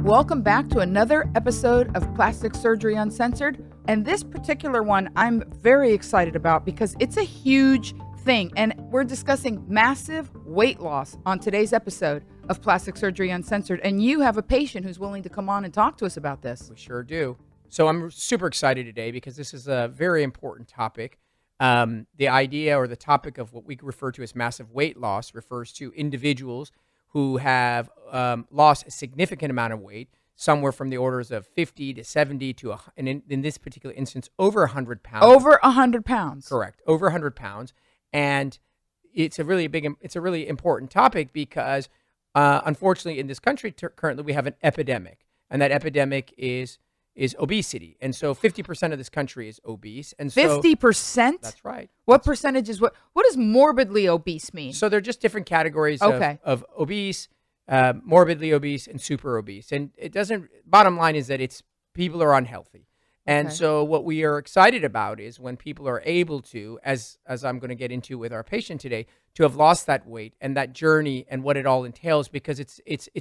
Welcome back to another episode of Plastic Surgery Uncensored. And this particular one I'm very excited about because it's a huge thing. And we're discussing massive weight loss on today's episode of Plastic Surgery Uncensored. And you have a patient who's willing to come on and talk to us about this. We sure do. So I'm super excited today because this is a very important topic. The idea or the topic of what we refer to as massive weight loss refers to individuals who have lost a significant amount of weight, somewhere from the orders of 50 to 70 to, and in this particular instance, over 100 pounds. Over 100 pounds. Correct. Over 100 pounds. And it's a really important topic because, unfortunately, in this country currently, we have an epidemic. And that epidemic is obesity. And so 50% of this country is obese. And so 50%? That's right. What percentage is what does morbidly obese mean? So they're just different categories of obese, morbidly obese, and super obese. And bottom line is that people are unhealthy. And so what we are excited about is when people are able to, as I'm going to get into with our patient today, to have lost that weight and that journey and what it all entails, because it's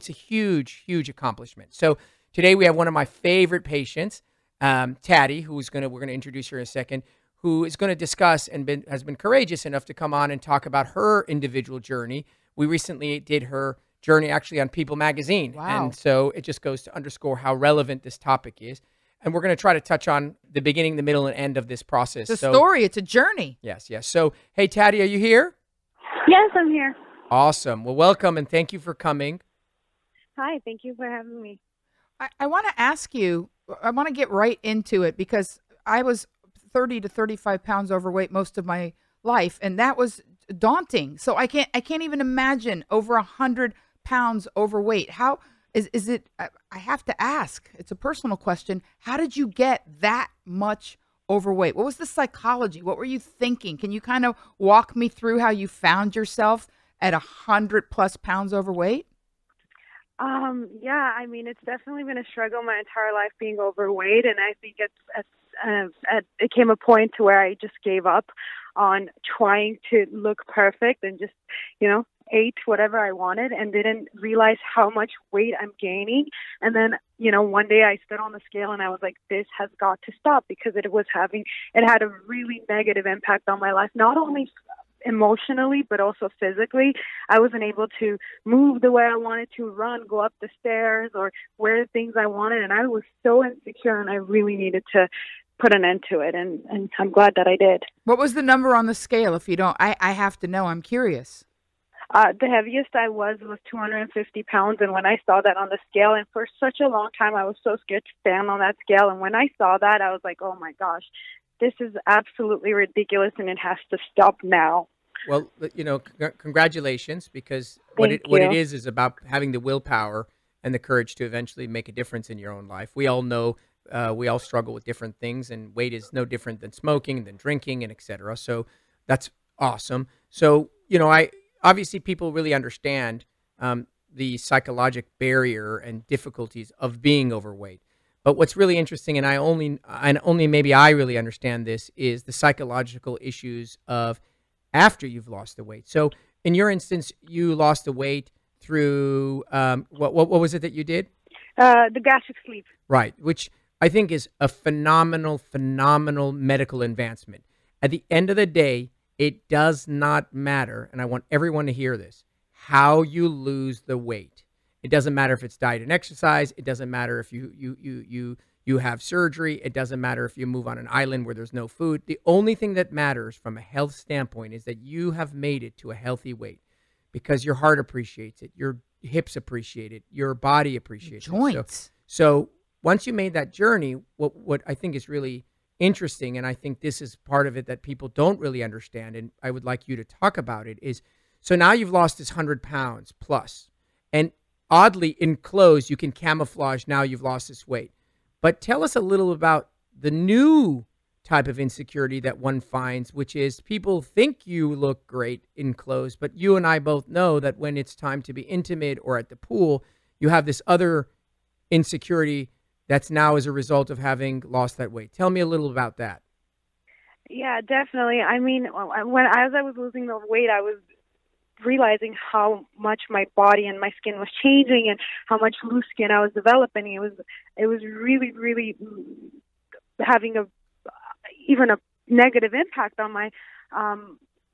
a huge, huge accomplishment. So today we have one of my favorite patients, Taddy, we're going to introduce her in a second, who is going to discuss and has been courageous enough to come on and talk about her individual journey. We recently did her journey actually on People magazine. Wow. And so it just goes to underscore how relevant this topic is. And we're going to try to touch on the beginning, the middle, and end of this process. It's a story. It's a journey. Yes. So, hey, Taddy, are you here? Yes, I'm here. Awesome. Well, welcome, and thank you for coming. Hi, thank you for having me. I want to ask you, I want to get right into it because I was 30 to 35 pounds overweight most of my life, and that was daunting. So I can't even imagine over 100 pounds overweight. How is it? I have to ask. It's a personal question. How did you get that much overweight? What was the psychology? What were you thinking? Can you kind of walk me through how you found yourself at 100+ pounds overweight? Yeah, I mean, it's definitely been a struggle my entire life being overweight, and I think it came a point to where I just gave up on trying to look perfect and just, ate whatever I wanted and didn't realize how much weight I'm gaining. And then, one day I stood on the scale and I was like, this has got to stop, because it had a really negative impact on my life, not only emotionally, but also physically. I wasn't able to move the way I wanted to, run, go up the stairs, or wear the things I wanted. And I was so insecure, and I really needed to put an end to it. And I'm glad that I did. What was the number on the scale? If you don't, I have to know. I'm curious. The heaviest I was 250 pounds. And when I saw that on the scale, and for such a long time, I was so scared to stand on that scale. And when I saw that, I was like, oh my gosh, this is absolutely ridiculous, and it has to stop now. Well, congratulations, because what it is about having the willpower and the courage to eventually make a difference in your own life. We all know we all struggle with different things, and weight is no different than smoking, than drinking, and et cetera. So that's awesome. So, obviously people really understand the psychological barrier and difficulties of being overweight. But what's really interesting, and only maybe I really understand this, is the psychological issues of after you've lost the weight. So in your instance, you lost the weight through, what was it that you did? The gastric sleeve. Right, which I think is a phenomenal medical advancement. At the end of the day, it does not matter, and I want everyone to hear this, how you lose the weight. It doesn't matter if it's diet and exercise. It doesn't matter if you have surgery. It doesn't matter if you move on an island where there's no food. The only thing that matters from a health standpoint is that you have made it to a healthy weight, because your heart appreciates it, your hips appreciate it, your body appreciates it. Joints. So once you made that journey, what I think is really interesting, and I think this is part of it that people don't really understand, and I would like you to talk about it, is so now you've lost this 100 pounds plus, and oddly, in clothes, you can camouflage now you've lost this weight. But tell us a little about the new type of insecurity that one finds, which is people think you look great in clothes, but you and I both know that when it's time to be intimate or at the pool, you have this other insecurity that's now as a result of having lost that weight. Tell me a little about that. Yeah, definitely. I mean, as I was losing the weight, I was realizing how much my body and my skin was changing and how much loose skin I was developing. It was really, really having even a negative impact on my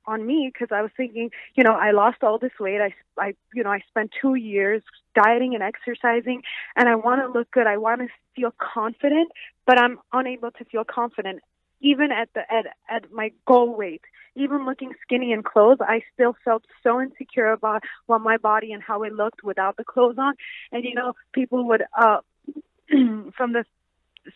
on me, because I was thinking, I lost all this weight. I spent 2 years dieting and exercising, and I want to look good. I want to feel confident, but I'm unable to feel confident even at my goal weight. Even looking skinny in clothes, I still felt so insecure about my body and how it looked without the clothes on. And people would from the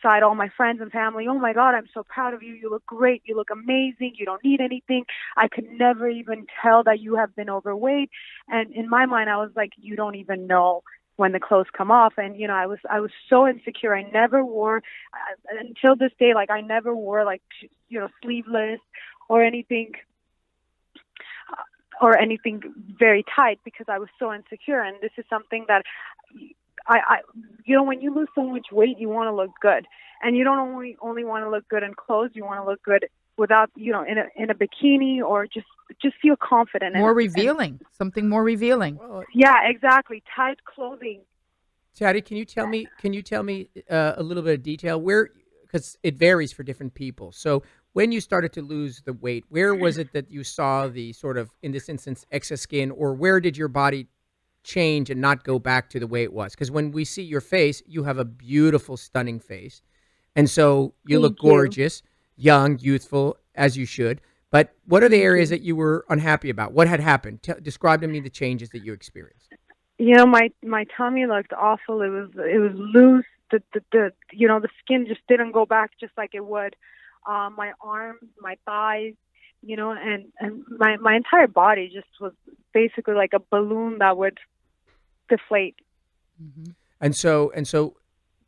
side, all my friends and family, oh my God, I'm so proud of you. You look great. You look amazing. You don't need anything. I could never even tell that you have been overweight. And in my mind, I was like, you don't even know when the clothes come off. And, I was so insecure. I never wore, until this day, like I never wore sleeveless or anything very tight, because I was so insecure. And this is something that when you lose so much weight, you want to look good, and you don't only want to look good in clothes. You want to look good without, in a bikini, or just feel confident. More revealing, something more revealing. Well, yeah, exactly. Tight clothing. Tati, can you tell me a little bit of detail because it varies for different people. So when you started to lose the weight, where was it that you saw the sort of, in this instance, excess skin, or where did your body change and not go back to the way it was? Because when we see your face, you have a beautiful, stunning face. And so you look gorgeous, young, youthful, as you should. But what are the areas that you were unhappy about? What had happened? Describe to me the changes that you experienced. My tummy looked awful. It was loose. The skin just didn't go back just like it would. My arms, my thighs, and my entire body just was basically like a balloon that would deflate. Mm-hmm. And so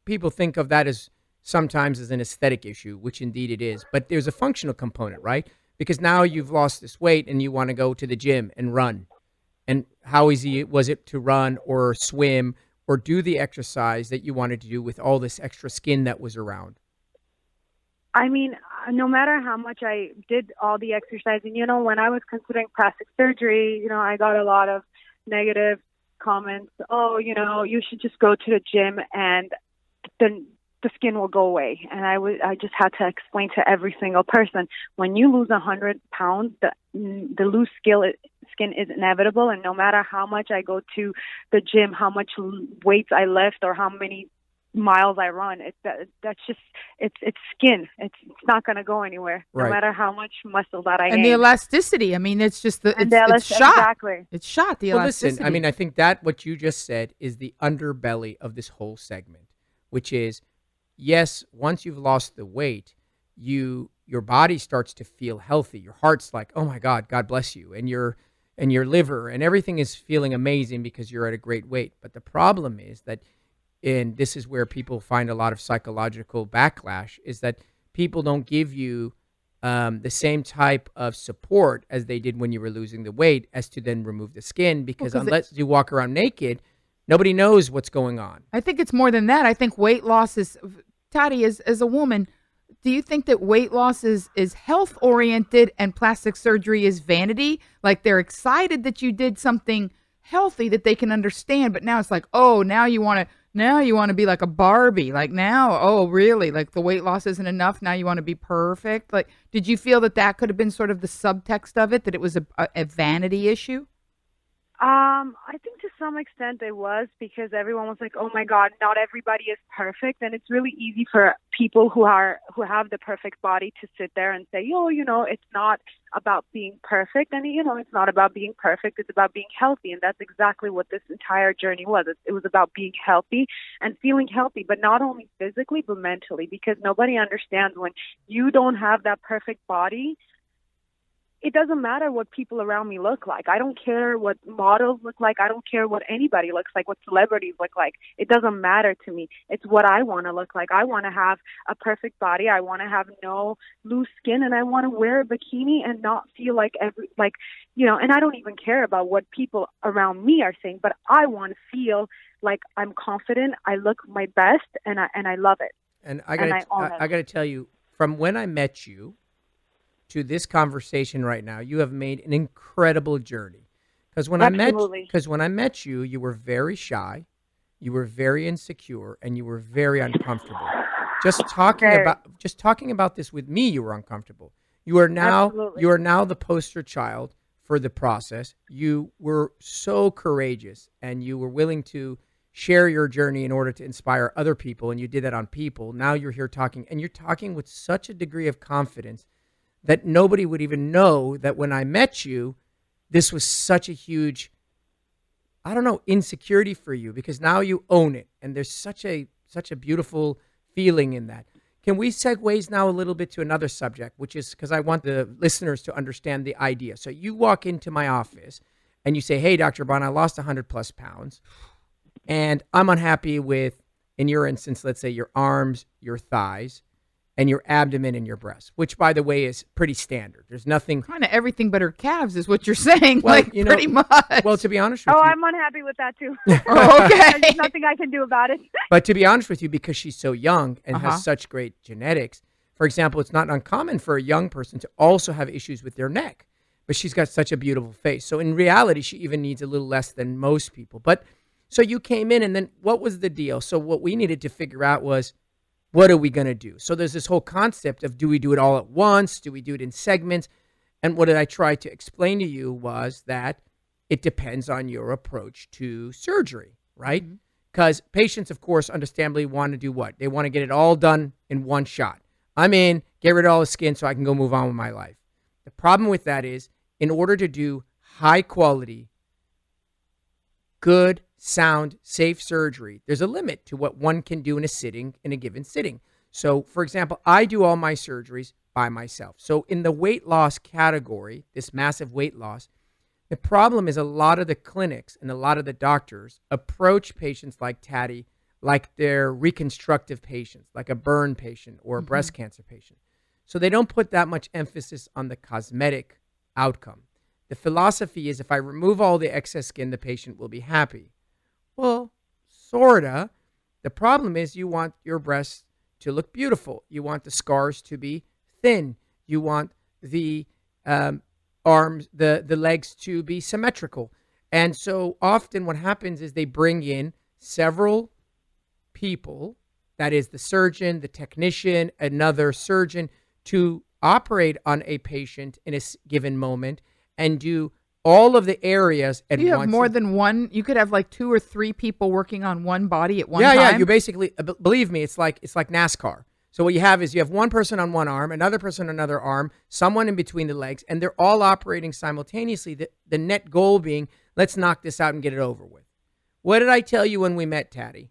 people think of that as sometimes as an aesthetic issue, which indeed it is, but there's a functional component, right? Because now you've lost this weight and you want to go to the gym and run. And how easy was it to run or swim or do the exercise that you wanted to do with all this extra skin that was around? I mean, no matter how much I did all the exercising, when I was considering plastic surgery, I got a lot of negative comments. Oh, you should just go to the gym and then the skin will go away. And I just had to explain to every single person, when you lose 100 pounds, the loose skin is inevitable. And no matter how much I go to the gym, how much weights I lift, or how many miles I run, that's just it's skin. It's not going to go anywhere, right, no matter how much muscle that I and gain. The elasticity. I mean, it's just it's shot. Exactly. It's shot. The elasticity. Listen, I mean, I think that what you just said is the underbelly of this whole segment, which is, yes, once you've lost the weight, your body starts to feel healthy. Your heart's like, oh my God, God bless you, and your liver and everything is feeling amazing because you're at a great weight. But the problem is that, and this is where people find a lot of psychological backlash, is that people don't give you the same type of support as they did when you were losing the weight, as to then remove the skin, because unless you walk around naked, nobody knows what's going on. I think it's more than that. I think weight loss is, Tati, as a woman, do you think that weight loss is health oriented and plastic surgery is vanity? Like they're excited that you did something healthy that they can understand, but now it's like, oh, now you want to be like a Barbie. Like now, oh, really? Like the weight loss isn't enough. Now you want to be perfect. Like, did you feel that could have been sort of the subtext of it, that it was a vanity issue? I think to some extent it was, because everyone was like, oh my God, not everybody is perfect. And it's really easy for people who have the perfect body to sit there and say, oh, it's not about being perfect. And, it's not about being perfect. It's about being healthy. And that's exactly what this entire journey was. It was about being healthy and feeling healthy, but not only physically, but mentally, because nobody understands when you don't have that perfect body. It doesn't matter what people around me look like. I don't care what models look like. I don't care what anybody looks like, what celebrities look like. It doesn't matter to me. It's what I want to look like. I want to have a perfect body. I want to have no loose skin, and I want to wear a bikini and not feel and I don't even care about what people around me are saying, but I want to feel like I'm confident. I look my best, and I love it. And I got to tell you, from when I met you to this conversation right now, you have made an incredible journey. Because when I met you, you were very shy, you were very insecure, and you were very uncomfortable. Just talking about this with me, you were uncomfortable. You are now the poster child for the process. You were so courageous, and you were willing to share your journey in order to inspire other people, and you did that on people. Now you're here talking, and you're talking with such a degree of confidence that nobody would even know that when I met you, this was such a huge, I don't know, insecurity for you, because now you own it, and there's such a beautiful feeling in that. Can we segue now a little bit to another subject, which is because I want the listeners to understand the idea. So you walk into my office and you say, hey, Dr. Bond, I lost 100 plus pounds and I'm unhappy with, in your instance, let's say your arms, your thighs, and your abdomen and your breasts, which, by the way, is pretty standard. There's nothing. Kind of everything but her calves is what you're saying, well, like, pretty much. Well, to be honest with you. I'm unhappy with that, too. Oh, okay. There's nothing I can do about it. But to be honest with you, because she's so young and has such great genetics, for example, it's not uncommon for a young person to also have issues with their neck, but she's got such a beautiful face. So in reality, she even needs a little less than most people. But so you came in, and then what was the deal? So what we needed to figure out was, what are we going to do? So there's this whole concept of, do we do it all at once? Do we do it in segments? And what did I try to explain to you was that it depends on your approach to surgery, right? Because patients, of course, understandably want to do what? They want to get it all done in one shot. I'm in, get rid of all the skin so I can go move on with my life. The problem with that is, in order to do high quality, good, sound, safe surgery, there's a limit to what one can do in a given sitting. So, for example, I do all my surgeries by myself. So in the weight loss category, this massive weight loss, the problem is a lot of the clinics and a lot of the doctors approach patients like Tati like they're reconstructive patients, like a burn patient or a breast cancer patient. So they don't put that much emphasis on the cosmetic outcome. The philosophy is, if I remove all the excess skin, the patient will be happy. Well, sorta. The problem is, you want your breasts to look beautiful. You want the scars to be thin. You want the arms, the legs to be symmetrical. And so often what happens is they bring in several people, that is the surgeon, the technician, another surgeon, to operate on a patient in a given moment and do all of the areas at once. You have more than one. You could have like 2 or 3 people working on one body at one time. Yeah. You basically, believe me, it's like NASCAR. So what you have is, you have one person on one arm, another person on another arm, someone in between the legs, and they're all operating simultaneously. The net goal being, let's knock this out and get it over with. What did I tell you when we met, Tati?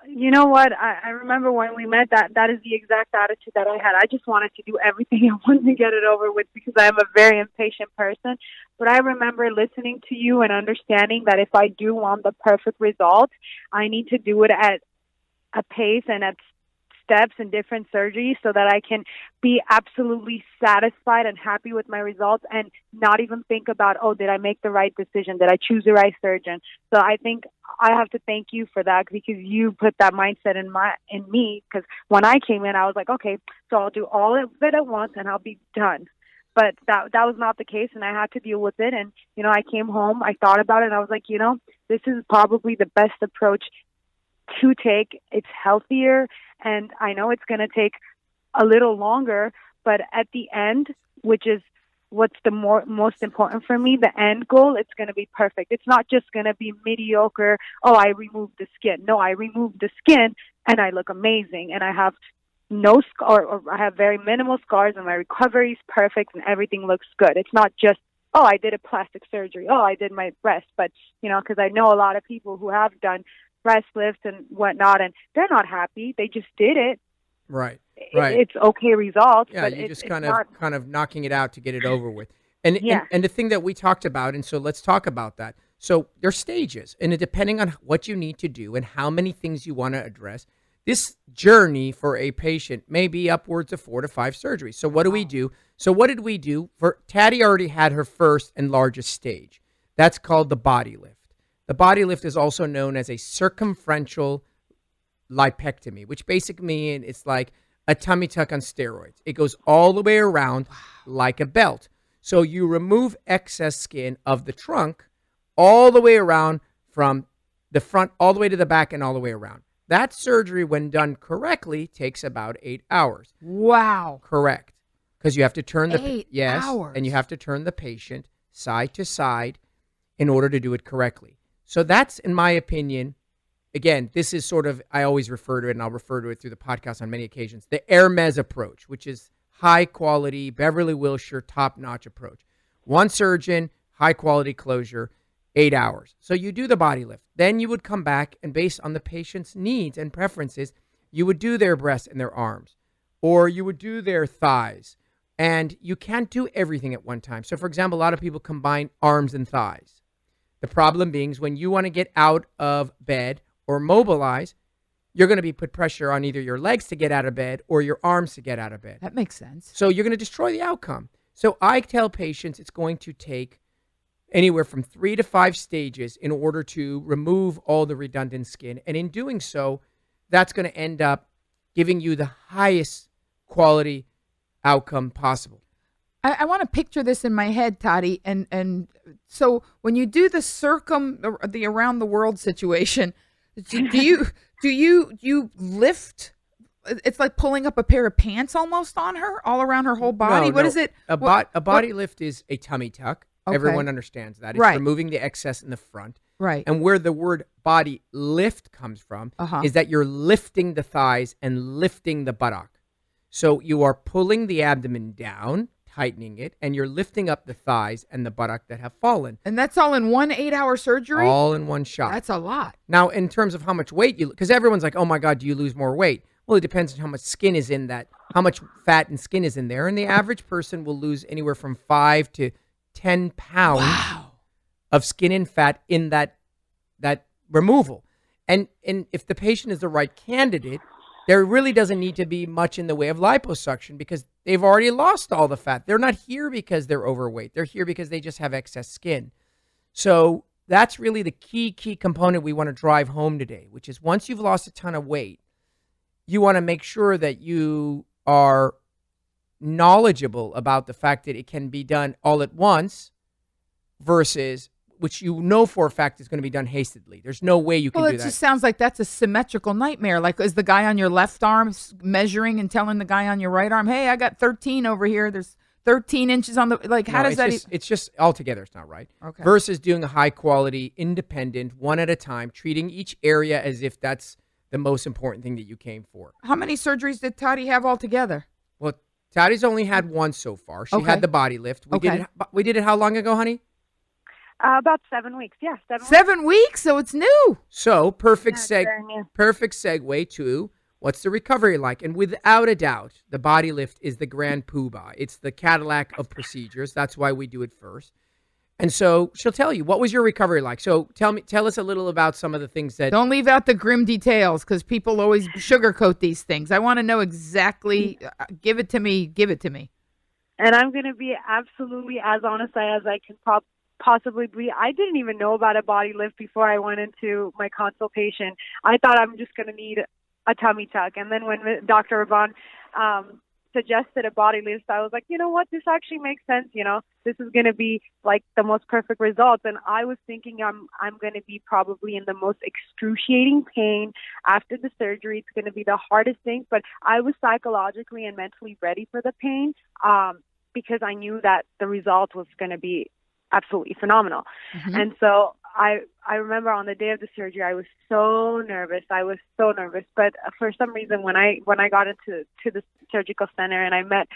You know what? I remember when we met, that is the exact attitude that I had. I just wanted to do everything. I wanted to get it over with because I'm a very impatient person. But I remember listening to you and understanding that if I do want the perfect result, I need to do it at a pace and at steps and different surgeries so that I can be absolutely satisfied and happy with my results and not even think about, oh, did I make the right decision? Did I choose the right surgeon? So I think I have to thank you for that, because you put that mindset in me, because when I came in, I was like, okay, so I'll do all of it at once and I'll be done. But that was not the case, and I had to deal with it. And, I came home, I thought about it, and I was like, this is probably the best approach to take. It's healthier, and I know it's going to take a little longer, but at the end, which is what's the most important for me, the end goal, it's going to be perfect. It's not just going to be mediocre. Oh, I removed the skin. No, I removed the skin and I look amazing, and I have no scar, or I have very minimal scars, and my recovery is perfect and everything looks good. It's not just, oh, I did a plastic surgery. Oh, I did my breast. But, because I know a lot of people who have done breast lifts and whatnot, and they're not happy. They just did it. Right. It's okay results. Yeah, but you're just kind of knocking it out to get it over with. And the thing that we talked about, and so let's talk about that. So there's stages, and depending on what you need to do and how many things you want to address, this journey for a patient may be upwards of 4 to 5 surgeries. So what do we do? So what did we do? Tati already had her first and largest stage. That's called the body lift. The body lift is also known as a circumferential lipectomy, which basically means it's like a tummy tuck on steroids. It goes all the way around like a belt. So you remove excess skin of the trunk all the way around from the front all the way to the back and all the way around. That surgery, when done correctly, takes about 8 hours. Wow. Correct. Because you have to turn the 8 yes, hours. and you have to turn the patient side to side in order to do it correctly. So that's, in my opinion, again, this is sort of, I always refer to it, and I'll refer to it through the podcast on many occasions, the Hermes approach, which is high quality, Beverly Wilshire, top-notch approach. One surgeon, high quality closure, 8 hours. So you do the body lift. Then you would come back and based on the patient's needs and preferences, you would do their breasts and their arms, or you would do their thighs. And you can't do everything at one time. So for example, a lot of people combine arms and thighs. The problem being is when you want to get out of bed or mobilize, you're going to be put pressure on either your legs to get out of bed or your arms to get out of bed. That makes sense. So you're going to destroy the outcome. So I tell patients it's going to take anywhere from 3 to 5 stages in order to remove all the redundant skin. And in doing so, that's going to end up giving you the highest quality outcome possible. I want to picture this in my head, Toddy. And so when you do the around the world situation, do you lift? It's like pulling up a pair of pants almost on her, all around her whole body. What is it? A body lift is a tummy tuck. Okay. Everyone understands that. It's right. removing the excess in the front. Right. And where the word body lift comes from is that you're lifting the thighs and lifting the buttock. So you are pulling the abdomen down, tightening it, and you're lifting up the thighs and the buttock that have fallen. And that's all in one 8-hour surgery? All in one shot. That's a lot. Now, in terms of how much weight because everyone's like, oh my God, do you lose more weight? Well, it depends on how much skin is in that, how much fat and skin is in there. And the average person will lose anywhere from 5 to 10 pounds of skin and fat in that removal. And if the patient is the right candidate, there really doesn't need to be much in the way of liposuction because they've already lost all the fat. They're not here because they're overweight. They're here because they just have excess skin. So that's really the key component we want to drive home today, which is once you've lost a ton of weight, you want to make sure that you are knowledgeable about the fact that it can be done all at once versus which you know for a fact is going to be done hastily. There's no way you can do that. Well, it just sounds like that's a symmetrical nightmare. Like, is the guy on your left arm measuring and telling the guy on your right arm, hey, I got 13 over here. There's 13 inches on the, like, how does that? It's just altogether, it's not right. Okay. Versus doing a high quality, independent, one at a time, treating each area as if that's the most important thing that you came for. How many surgeries did Toddy have altogether? Well, Toddy's only had one so far. She had the body lift. We did it how long ago, honey? About 7 weeks. Yeah, 7 weeks. 7 weeks, so it's new. So perfect segue to what's the recovery like? And without a doubt, the body lift is the grand poobah. It's the Cadillac of procedures. That's why we do it first. And so she'll tell you, what was your recovery like? So tell us a little about some of the things that... Don't leave out the grim details because people always sugarcoat these things. I want to know exactly. Give it to me. Give it to me. And I'm going to be absolutely as honest as I can possibly be. I didn't even know about a body lift before I went into my consultation. I thought I'm just going to need a tummy tuck. And then when Dr. Raban suggested a body lift, I was like, you know what, this actually makes sense. You know, this is going to be like the most perfect results. And I was thinking I'm going to be probably in the most excruciating pain after the surgery. It's going to be the hardest thing, but I was psychologically and mentally ready for the pain because I knew that the result was going to be absolutely phenomenal. Mm-hmm. And so I remember on the day of the surgery, I was so nervous. But for some reason, when I got into the surgical center and I met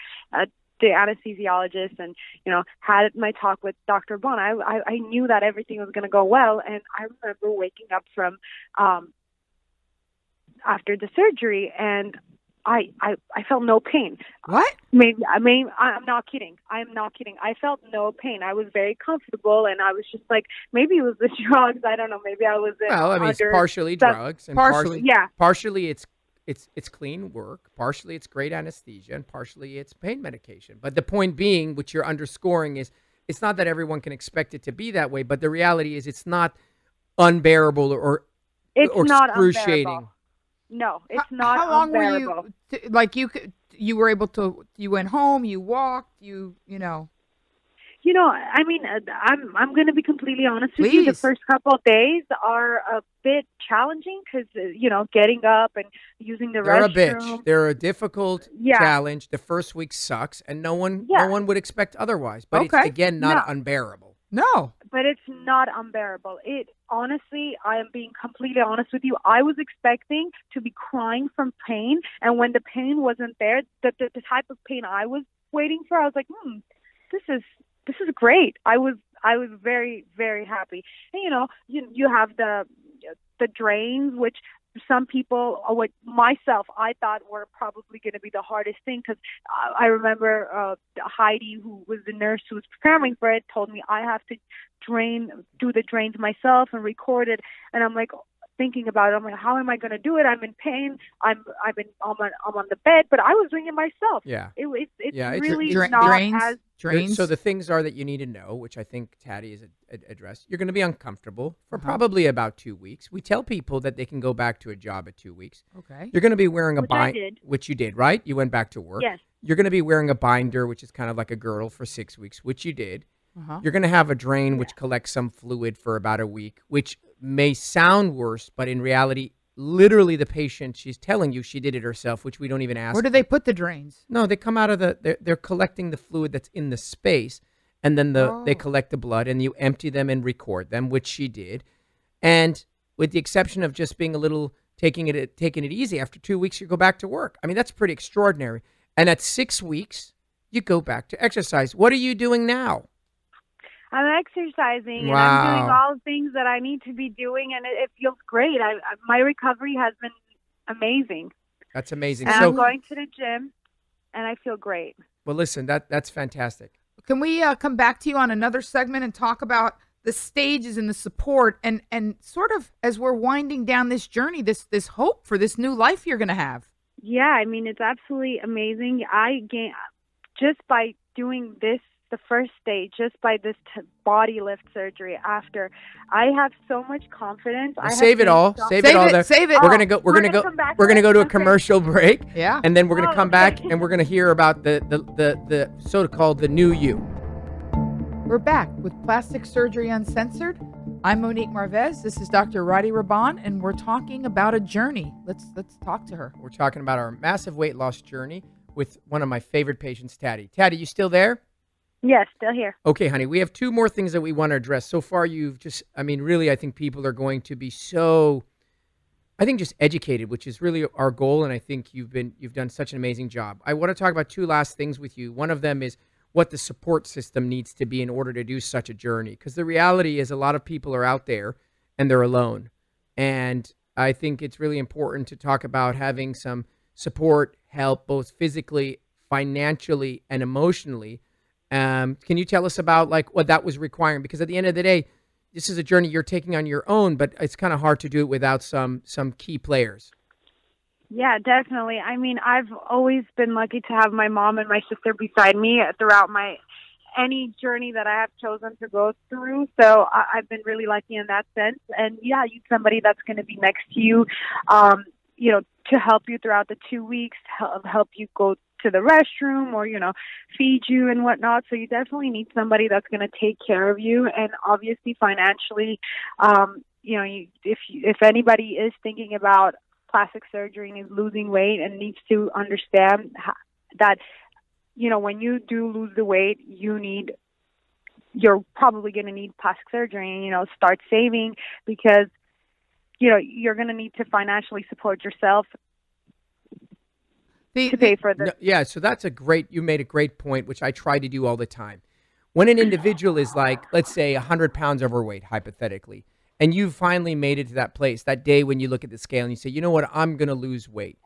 the anesthesiologist and, you know, had my talk with Dr. Bon, I knew that everything was going to go well. And I remember waking up from after the surgery and I felt no pain. What? I'm not kidding. I felt no pain. I was very comfortable, and I was just like, maybe it was the drugs. I don't know. Maybe I was. Well, I mean, it's partially drugs, and partially it's clean work. Partially it's great anesthesia, and partially it's pain medication. But the point being, which you're underscoring, is it's not that everyone can expect it to be that way, but the reality is it's not unbearable or not excruciating. Unbearable. No, it's not. How long unbearable. were you? Like you were able to. You went home. You walked. You know. You know, I mean, I'm going to be completely honest with you. The Please. first couple of days are a bit challenging because you know, getting up and using the They're a restroom. bitch. They're a difficult Yeah. challenge. The first week sucks, and no one Yeah. would expect otherwise. But Okay. it's again not No. unbearable. No. But it's not unbearable. It honestly, I am being completely honest with you. I was expecting to be crying from pain, and when the pain wasn't there, the type of pain I was waiting for, I was like, this is great. I was very, very happy. And you know, you have the drains, which some people, or what myself, I thought were probably going to be the hardest thing, because I remember Heidi, who was the nurse who was preparing for it, told me I have to do the drains myself and record it. And I'm like, thinking about it, I'm like, how am I going to do it? I'm in pain. I'm on the bed, but I was doing it myself. Yeah. It's Yeah, it's really Dra- not drains. as Drains. So the things are that you need to know, which I think Taddy has addressed. You're going to be uncomfortable for probably about 2 weeks. We tell people that they can go back to a job at 2 weeks. Okay. You're going to be wearing a Which I binder, did. which you did, right? You went back to work. Yes. You're going to be wearing a binder, which is kind of like a girdle, for 6 weeks, which you did. Uh-huh. You're going to have a drain, which collects some fluid for about a week, which may sound worse, but in reality, literally the patient, she's telling you she did it herself, which we don't even ask. Where do they put the drains? No, they come out of they're collecting the fluid that's in the space, and then they collect the blood, and you empty them and record them, which she did. And with the exception of just being a little taking it easy, after 2 weeks you go back to work. I mean, that's pretty extraordinary. And at 6 weeks, you go back to exercise. What are you doing now? I'm exercising and Wow. I'm doing all the things that I need to be doing, and it feels great. My recovery has been amazing. That's amazing. And So, I'm going to the gym, and I feel great. well, listen, that's fantastic. Can we come back to you on another segment and talk about the stages and the support and sort of as we're winding down this journey, this hope for this new life you're going to have? Yeah, I mean, it's absolutely amazing. I gain just by doing this, the first stage, just by this body lift surgery. After, I have so much confidence. Well, save it all. Save it all. Save it. We're gonna go. We're gonna go. We're gonna go to a commercial break. Yeah. And then we're gonna come back okay. and we're gonna hear about the so-called the new you. We're back with Plastic Surgery Uncensored. I'm Monique Marvez. This is Dr. Roddy Raban, and we're talking about a journey. Let's talk to her. We're talking about our massive weight loss journey with one of my favorite patients, Taddy. Taddy, you still there? Yes, still here. Okay, honey, we have 2 more things that we want to address. So far, you've just, I mean, really, I think people are going to be so, I think, just educated, which is really our goal. And I think you've done such an amazing job. I want to talk about 2 last things with you. One of them is what the support system needs to be in order to do such a journey. Because the reality is a lot of people are out there and they're alone. And I think it's really important to talk about having some support, help, both physically, financially, and emotionally. Can you tell us about like what that was requiring? Because at the end of the day, this is a journey you're taking on your own, but it's kind of hard to do it without some key players. Yeah, definitely. I mean, I've always been lucky to have my mom and my sister beside me throughout any journey that I have chosen to go through. So I've been really lucky in that sense. And yeah, you need somebody that's going to be next to you, you know, to help you throughout the 2 weeks, help you go to the restroom or, you know, feed you and whatnot. So you definitely need somebody that's going to take care of you. And obviously financially, you know, if anybody is thinking about plastic surgery and is losing weight and needs to understand that, you know, when you do lose the weight, you're probably going to need plastic surgery and, you know, start saving because, you know, you're going to need to financially support yourself to pay for this. No, yeah, so that's you made a great point, which I try to do all the time. When an individual is like, let's say 100 pounds overweight, hypothetically, and you've finally made it to that place, that day when you look at the scale and you say, you know what, I'm going to lose weight.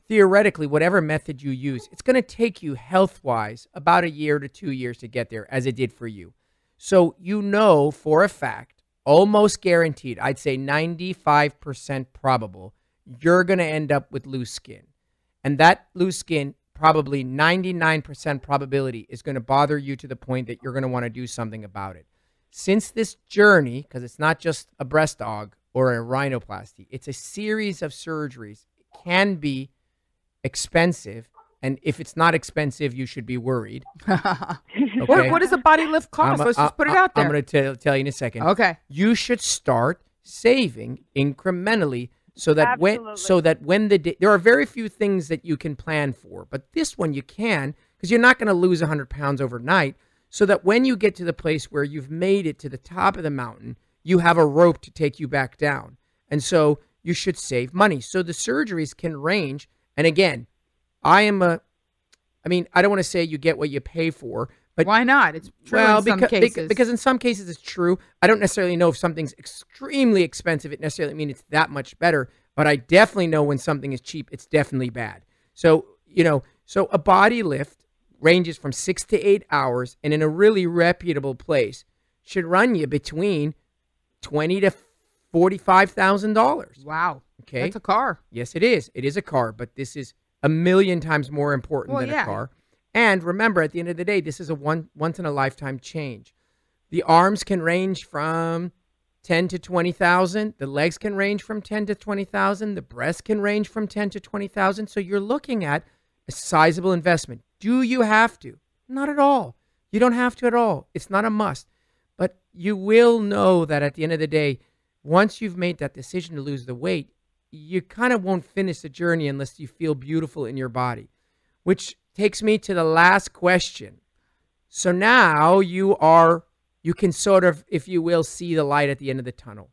Theoretically, whatever method you use, it's going to take you health-wise about 1 year to 2 years to get there, as it did for you. So you know for a fact, almost guaranteed, I'd say 95% probable, you're going to end up with loose skin. And that loose skin, probably 99% probability, is going to bother you to the point that you're going to want to do something about it. Since this journey, because it's not just a breast aug or a rhinoplasty, it's a series of surgeries. It can be expensive And if it's not expensive, you should be worried. What does a body lift cost? Let's just put it out there. I'm going to tell you in a second. Okay. You should start saving incrementally so that when the day, there are very few things that you can plan for, but this one you can, because you're not going to lose 100 pounds overnight, so that when you get to the place where you've made it to the top of the mountain, you have a rope to take you back down. And so you should save money. So the surgeries can range. And again, I don't want to say you get what you pay for, but why not? It's true in some cases. Because in some cases it's true. I don't necessarily know if something's extremely expensive, it necessarily means it's that much better, but I definitely know when something is cheap, it's definitely bad. So, so a body lift ranges from 6 to 8 hours, and in a really reputable place should run you between $20,000 to $45,000. Wow. Okay. That's a car. Yes, it is. It is a car, but this is a million times more important than a car. And remember, at the end of the day, this is a once in a lifetime change. The arms can range from 10 to 20,000. The legs can range from 10 to 20,000. The breasts can range from 10 to 20,000. So you're looking at a sizable investment. Do you have to? Not at all. You don't have to at all. It's not a must. But you will know that at the end of the day, once you've made that decision to lose the weight, you kind of won't finish the journey unless you feel beautiful in your body, which takes me to the last question. So now you can sort of, if you will, see the light at the end of the tunnel.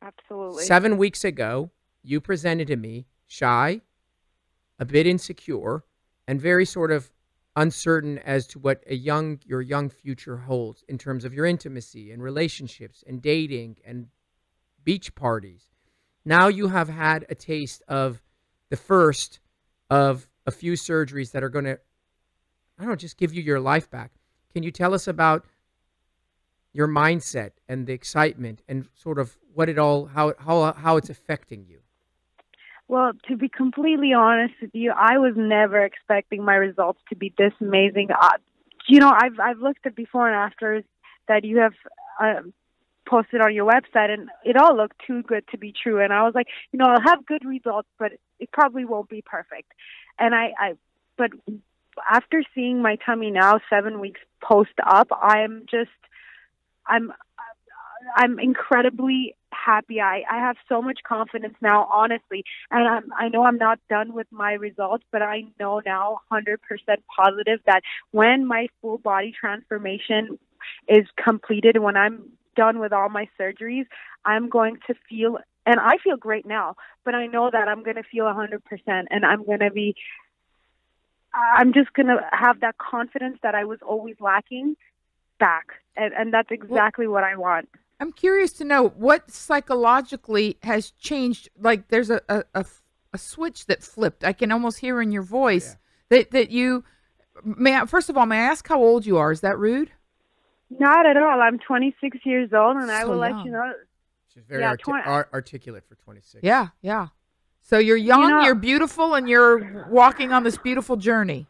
Absolutely. 7 weeks ago, you presented to me shy, a bit insecure, and very sort of uncertain as to what your young future holds in terms of your intimacy and relationships and dating and beach parties. Now you have had a taste of the first of a few surgeries that are going to, just give you your life back. Can you tell us about your mindset and the excitement and sort of what it all, how it's affecting you? Well, to be completely honest with you, I was never expecting my results to be this amazing. I've looked at before and afters that you have posted on your website, and it all looked too good to be true. And I was like, I'll have good results, but it probably won't be perfect. And but after seeing my tummy now 7 weeks post up, I'm incredibly happy. I have so much confidence now, honestly. And I know I'm not done with my results, but I know now 100% positive that when my full body transformation is completed, when I'm done with all my surgeries, I'm going to feel, and I feel great now, but I know that I'm going to feel 100%, and I'm just going to have that confidence that I was always lacking back. And that's exactly what I want. I'm curious to know what psychologically has changed. Like there's a switch that flipped. I can almost hear in your voice that you, first of all, may I ask how old you are? Is that rude? Not at all. I'm 26 years old, and I will young. let you know. She's very articulate for 26. Yeah, yeah. So you're young, you're beautiful, and you're walking on this beautiful journey.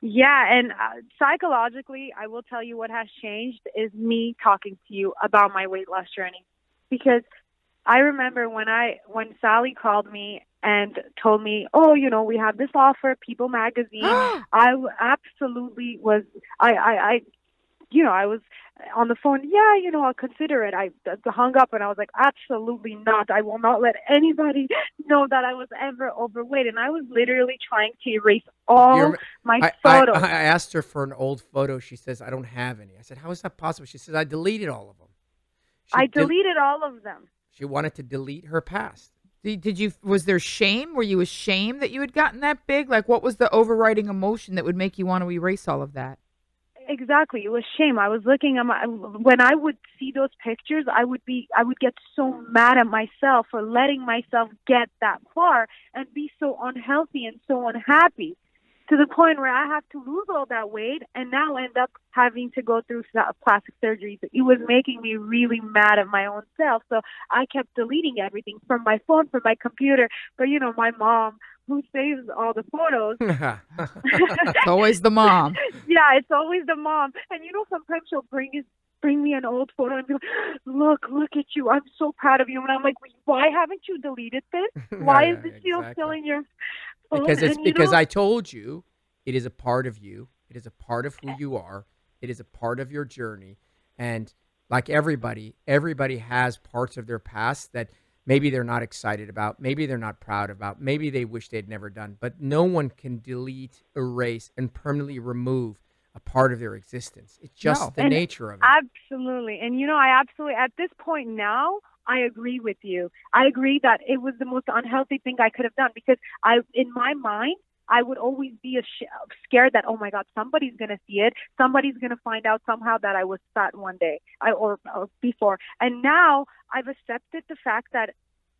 Yeah, and psychologically, I will tell you what has changed is me talking to you about my weight loss journey. Because I remember when Sally called me and told me, we have this offer, People Magazine, I absolutely was, I was on the phone, I'll consider it. I hung up and I was like, absolutely not. I will not let anybody know that I was ever overweight. And I was literally trying to erase all my photos. I asked her for an old photo. She says, I don't have any. I said, how is that possible? She says, I deleted all of them. I deleted all of them. She wanted to delete her past. Was there shame? Were you ashamed that you had gotten that big? Like, what was the overriding emotion that would make you want to erase all of that? Exactly. It was shame. I was looking at when I would see those pictures, I would get so mad at myself for letting myself get that far and be so unhealthy and so unhappy to the point where I have to lose all that weight and now end up having to go through plastic surgery. It was making me really mad at my own self. So I kept deleting everything from my phone, from my computer. But, my mom, who saves all the photos. It's always the mom. Yeah, it's always the mom. And sometimes she'll bring me an old photo and be like, look at you. I'm so proud of you. And I'm like, why haven't you deleted this? Why is this still in your Because and, it's because I told you it is a part of you. It is a part of who you are. It is a part of your journey. And like everybody has parts of their past that maybe they're not excited about, maybe they're not proud about, maybe they wish they'd never done. But no one can delete, erase, and permanently remove a part of their existence. It's just the nature of it. Absolutely. And I absolutely, at this point now, I agree with you. I agree that it was the most unhealthy thing I could have done, because in my mind, I would always be scared that, oh my God, somebody's going to see it. Somebody's going to find out somehow that I was fat one day or before. And now I've accepted the fact that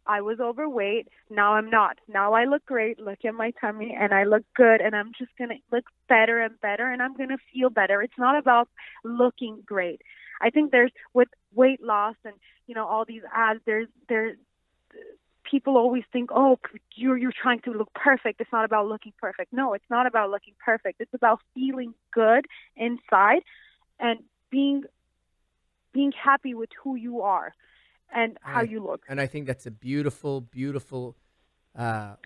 I was overweight. Now I'm not. Now I look great. Look at my tummy and I look good, and I'm just going to look better and better, and I'm going to feel better. It's not about looking great. I think with weight loss and, all these ads, there's people always think, oh, you're trying to look perfect. It's not about looking perfect. No, it's not about looking perfect. It's about feeling good inside and being happy with who you are and how you look. And I think that's a beautiful, beautiful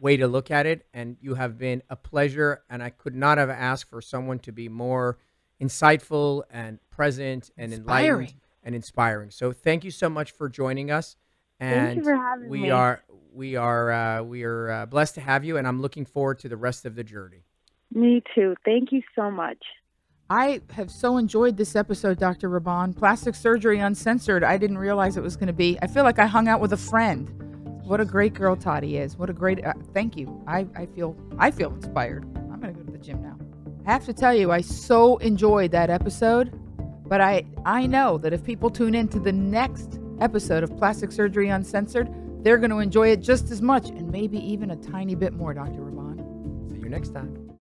way to look at it. And you have been a pleasure. And I could not have asked for someone to be more insightful and present and enlightened and inspiring. So thank you so much for joining us. And thank you for having me. We are blessed to have you, and I'm looking forward to the rest of the journey. Me too. Thank you so much. I have so enjoyed this episode, Dr. Raban. Plastic Surgery Uncensored. I didn't realize it was going to be. I feel like I hung out with a friend. What a great girl Tati is. What a great. Thank you. I feel inspired. I'm going to go to the gym now. I have to tell you, I so enjoyed that episode, but I know that if people tune into the next episode of Plastic Surgery Uncensored, they're going to enjoy it just as much, and maybe even a tiny bit more, Dr. Raban. See you next time.